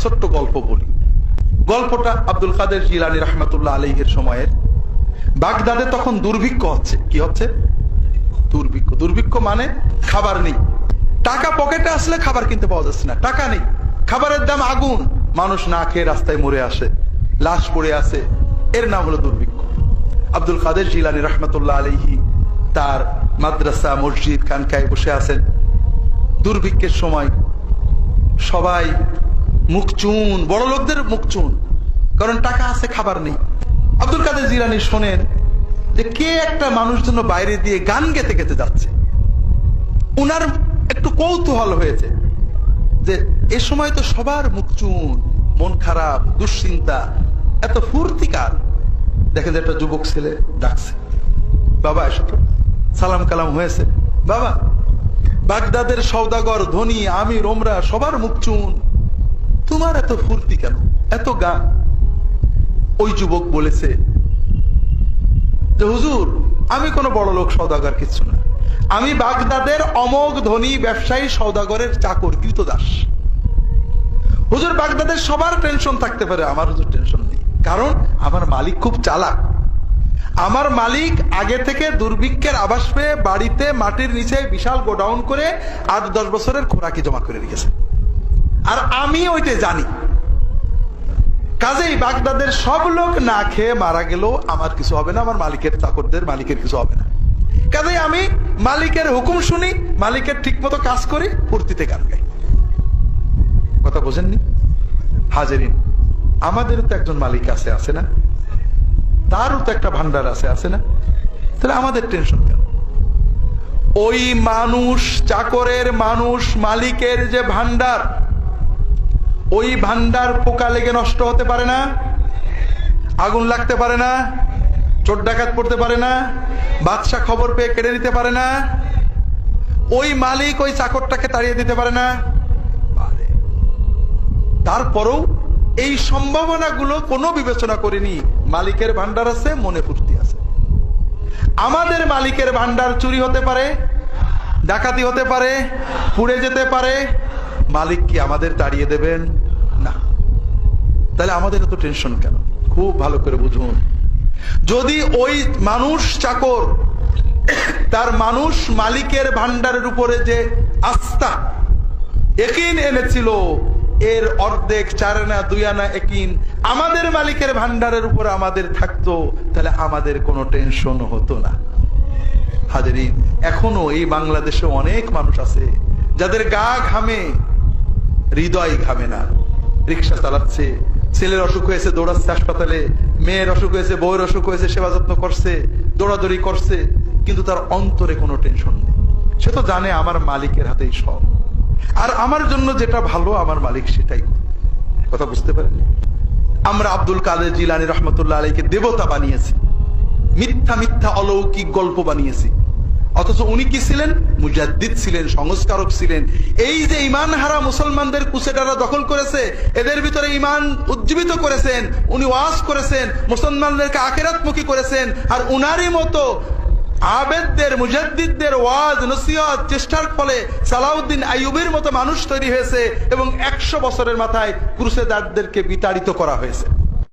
ছোট্ট গল্প বলি। গল্পটা আব্দুল কাদের জিলানী রাহমাতুল্লাহ আলাইহির সময়ের। বাগদাদে তখন দুর্ভিক্ষ হচ্ছে। কি হচ্ছে? দুর্ভিক্ষ। দুর্ভিক্ষ মানে খাবার নেই, টাকা পকেটে আসলে খাবার কিনতে পাওয়া যাচ্ছে না, টাকা নেই, খাবারের দাম আগুন, মানুষ না খেয়ে রাস্তায় মরে আসে, লাশ পড়ে আছে, এর নাম হলো দুর্ভিক্ষ। আব্দুল কাদের জিলানী রাহমাতুল্লাহ আলাইহি তার মাদ্রাসা মসজিদ খানকায় বসে আছেন। দুর্ভিক্ষের সময় সবাই মুখ চুন, বড় লোকদের মুখ চুন, কারণ টাকা আছে খাবার নেই। আব্দুল কাদের জিলানী শোনেন যে কে একটা মানুষ জন্য বাইরে দিয়ে গান গেতে গেতে যাচ্ছে। উনার একটু কৌতূহল হয়েছে যে এ সময় তো সবার মুখ চুন, মন খারাপ, দুশ্চিন্তা, এত ফুর্তিকার। দেখেন যে একটা যুবক ছেলে ডাকছে, বাবা এসো তো। সালাম কালাম হয়েছে। বাবা, বাগদাদের সওদাগর, ধনী, আমির, ওমরা সবার মুখ চুন, তোমার এত ফুর্তি কেন, এত গান? ওই যুবক বলেছে যে হুজুর, আমি কোনো বড় লোক সওদাগর কিছু না, আমি বাগদাদের অমোঘ ধনী ব্যবসায়ী সওদাগরের চাকর, কৃতদাস। হুজুর, বাগদাদের সবার টেনশন থাকতে পারে, আমার হুজুর টেনশন নেই, কারণ আমার মালিক খুব চালাক। আমার মালিক আগে থেকে দুর্ভিক্ষের আভাস পেয়ে বাড়িতে মাটির নিচে বিশাল গোডাউন করে 8-10 বছরের খোরাকি জমা করে রেখেছে, আর আমি ওইটা জানি। কাজেই বাগদাদের সব লোক না খেয়ে মারা গেলেও আমার কিছু হবে না, আমার মালিকের চাকরদের মালিকের কিছু হবে না। কাজেই আমি মালিকের হুকুম শুনি, মালিকের ঠিক মতো কাজ করি, ফুর্তিতে গান গাই। কথা বোঝেননি হাজেরিন? আমাদেরও তো একজন মালিক আছে, আছে না? তারও তো একটা ভান্ডার আছে, আছে না? তাহলে আমাদের টেনশন কেন? ওই মানুষ, চাকরের মানুষ, মালিকের যে ভান্ডার, ওই ভান্ডার পোকা লেগে নষ্ট হতে পারে না, আগুন লাগতে পারে না, চোর ডাকাত পড়তে পারে না, বাদশা খবর পেয়ে কেড়ে নিতে পারে না, ওই মালিক ওই চাকরটাকে তাড়িয়ে দিতে পারে না। তারপরেও এই সম্ভাবনাগুলো কোনো বিবেচনা করিনি। মালিকের ভান্ডার আছে, মনে ফুর্তি আছে। আমাদের মালিকের ভান্ডার চুরি হতে পারে, ডাকাতি হতে পারে, পুড়ে যেতে পারে, মালিক কি আমাদের তাড়িয়ে দেবেন? না। তাহলে আমাদের এত টেনশন কেন? খুব ভালো করে বুঝুন। যদি ওই মানুষ চাকর তার মানুষ মালিকের ভান্ডারের উপরে যে আস্থা, ইয়াকিন এনেছিল, এর অর্ধেক, 4 আনা 2 আনা ইয়াকিন আমাদের মালিকের ভান্ডারের উপরে আমাদের থাকতো, তাহলে আমাদের কোনো টেনশন হতো না। হাজেরিন, এখনো এই বাংলাদেশে অনেক মানুষ আছে যাদের গা ঘামে, হৃদয় ঘামে না। রিক্সা চালাচ্ছে, ছেলের অসুখ হয়েছে দৌড়াচ্ছে হাসপাতালে, মেয়ের অসুখ হয়েছে, বউয়ের অসুখ হয়েছে সেবা যত্ন করছে, দৌড়াদৌড়ি করছে, কিন্তু তার অন্তরে কোনো টেনশন নেই। সে তো জানে আমার মালিকের হাতেই সব, আর আমার জন্য যেটা ভালো আমার মালিক সেটাই। কথা বুঝতে পারেন? আমরা আব্দুল কাদের জিলানী রহমতুল্লাহ আলাইহিকে দেবতা বানিয়েছি, মিথ্যা মিথ্যা অলৌকিক গল্প বানিয়েছি, অথচ উনি কি ছিলেন? মুজাদ্দিদ ছিলেন, সংস্কারক ছিলেন। এই যে ইমান হারা মুসলমানদের কুসেটারা দখল করেছে, এদের ভিতরে ইমান উজ্জীবিত করেছেন, উনি ওয়াজ করেছেন, মুসলমানদেরকে আখিরাতমুখী করেছেন। আর উনারই মতো আবেদদের, মুজাদ্দিদদের ওয়াজ নসিহত চেষ্টার ফলে সালাউদ্দিন আইয়ুবের মতো মানুষ তৈরি হয়েছে, এবং 100 বছরের মাথায় ক্রুসেদারদেরকে বিতাড়িত করা হয়েছে।